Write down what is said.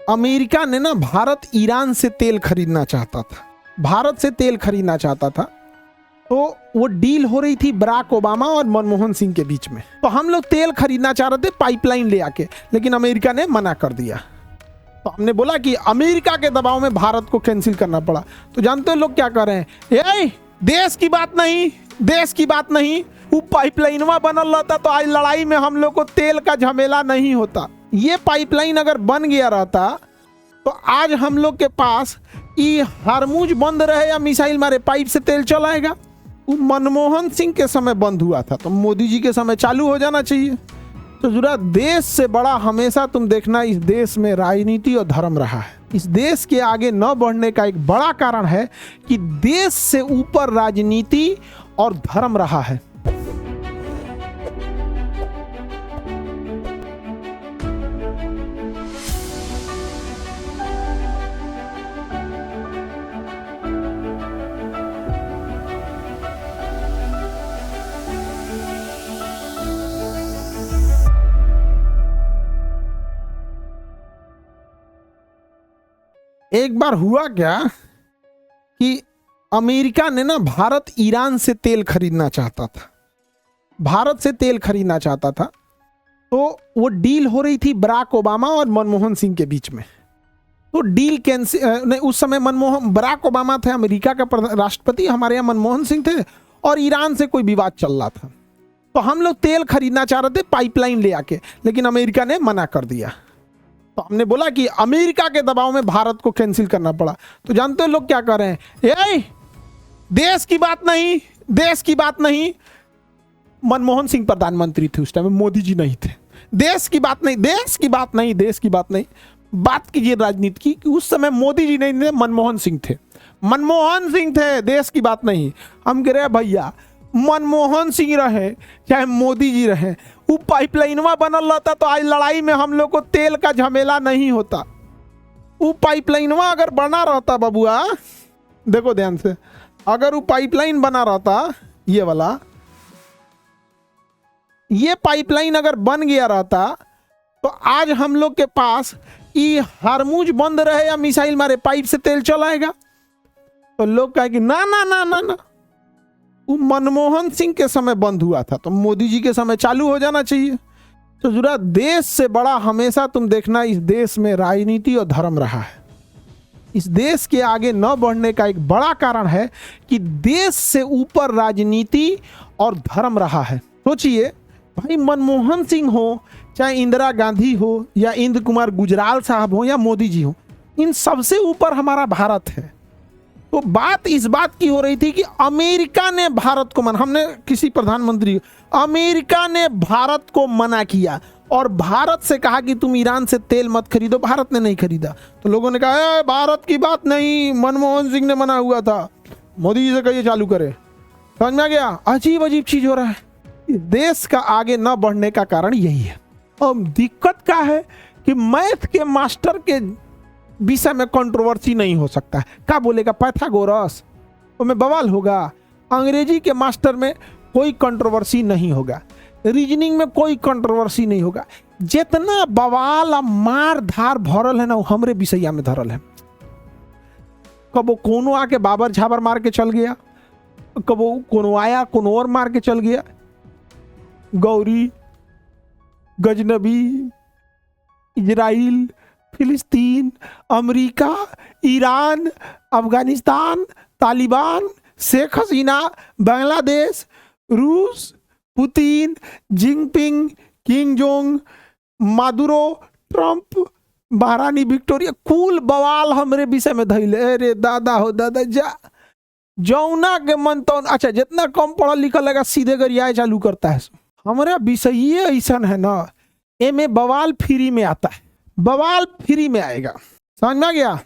America ने ना Bharat Iran से तेल खरीदना चाहता था, भारत से तेल खरीदना चाहता था। तो वो डील हो रही थी बराक ओबामा और मनमोहन सिंह के बीच में। तो हम लोग तेल खरीदना चाह रहे थे पाइपलाइन ले आके, लेकिन अमेरिका ने मना कर दिया। तो हमने बोला कि अमेरिका के दबाव में भारत को कैंसिल करना पड़ा। तो जानते हो लोग क्या कर रहे हैं, ये देश की बात नहीं, देश की बात नहीं, वो पाइपलाइनवा बनल रहता तो आज लड़ाई में हम लोग को तेल का झमेला नहीं होता। ये पाइपलाइन अगर बन गया रहता तो आज हम लोग के पास ये हार्मूज बंद रहे या मिसाइल मारे पाइप से तेल चल आएगा। वो मनमोहन सिंह के समय बंद हुआ था, तो मोदी जी के समय चालू हो जाना चाहिए। तो जरा देश से बड़ा हमेशा तुम देखना इस देश में राजनीति और धर्म रहा है। इस देश के आगे न बढ़ने का एक बड़ा कारण है कि देश से ऊपर राजनीति और धर्म रहा है। एक बार हुआ क्या कि अमेरिका ने ना भारत ईरान से तेल खरीदना चाहता था, भारत से तेल खरीदना चाहता था। तो वो डील हो रही थी बराक ओबामा और मनमोहन सिंह के बीच में। तो डील कैंसिल नहीं, उस समय बराक ओबामा थे अमेरिका का राष्ट्रपति, हमारे यहाँ मनमोहन सिंह थे, और ईरान से कोई विवाद चल रहा था। तो हम लोग तेल खरीदना चाह रहे थे पाइपलाइन ले आके, लेकिन अमेरिका ने मना कर दिया। तो हमने बोला कि अमेरिका के दबाव में भारत को कैंसिल करना पड़ा। तो जानते हो लोग क्या कर रहे हैं, ये देश की बात नहीं, देश की बात नहीं, मनमोहन सिंह प्रधानमंत्री थे उस टाइम, मोदी जी नहीं थे। देश की बात नहीं, देश की बात नहीं, देश की बात नहीं, बात कीजिए राजनीति की कि उस समय मोदी जी नहीं थे, मनमोहन सिंह थे, मनमोहन सिंह थे, देश की बात नहीं। हम कह रहे भैया मनमोहन सिंह रहे चाहे मोदी जी रहे, वो पाइपलाइनवा बनल रहता तो आज लड़ाई में हम लोग को तेल का झमेला नहीं होता। वो पाइपलाइनवा अगर बना रहता बबुआ, देखो ध्यान से, अगर वो पाइपलाइन बना रहता, ये वाला, ये पाइपलाइन अगर बन गया रहता तो आज हम लोग के पास ये हार्मूज बंद रहे या मिसाइल मारे पाइप से तेल चल आएगा। तो लोग कहे कि ना ना ना ना ना, वो मनमोहन सिंह के समय बंद हुआ था, तो मोदी जी के समय चालू हो जाना चाहिए। तो जरा देश से बड़ा हमेशा तुम देखना इस देश में राजनीति और धर्म रहा है। इस देश के आगे न बढ़ने का एक बड़ा कारण है कि देश से ऊपर राजनीति और धर्म रहा है। सोचिए भाई, मनमोहन सिंह हो चाहे इंदिरा गांधी हो या इंद्र कुमार गुजराल साहब हो या मोदी जी हो, इन सबसे ऊपर हमारा भारत है। तो बात इस बात की हो रही थी कि अमेरिका ने भारत को मना, हमने किसी प्रधानमंत्री, अमेरिका ने भारत को मना किया और भारत से कहा कि तुम ईरान से तेल मत खरीदो। भारत ने नहीं खरीदा। तो लोगों ने कहा भारत की बात नहीं, मनमोहन सिंह ने मना हुआ था, मोदी जी से कहिए चालू करे। समझ में आ गया? अजीब अजीब चीज हो रहा है। देश का आगे न बढ़ने का कारण यही है। अब दिक्कत क्या है कि मैथ के मास्टर के विषय में कंट्रोवर्सी नहीं हो सकता है। क्या बोलेगा पाइथागोरस, उसमें बवाल होगा। अंग्रेजी के मास्टर में कोई कंट्रोवर्सी नहीं होगा, रीजनिंग में कोई कंट्रोवर्सी नहीं होगा। जितना बवाल मार धार भरल है ना, वो हमरे विषया में धरल है। कबो कोनो आके बाबर झाबर मार के चल गया, कबो कोनो आया कोनो और मार के चल गया। गौरी, गजनबी, इजराइल, फिलिस्तीन, अमेरिका, ईरान, अफगानिस्तान, तालिबान, शेख हसीना, बांग्लादेश, रूस, Putin, Jinping, king Jong, Maduro, Trump, महारानी विक्टोरिया, कुल बवाल हमरे विषय में धैले। अरे दादा हो दादा, जा जौना के मन तो अच्छा, जितना कम पढ़ा लिखा लगा सीधे गरियाए चालू करता है। हमारा विषय ऐसा है ना, ए में बवाल फ्री में आता है, बवाल फ्री में आएगा। समझ में आ गया?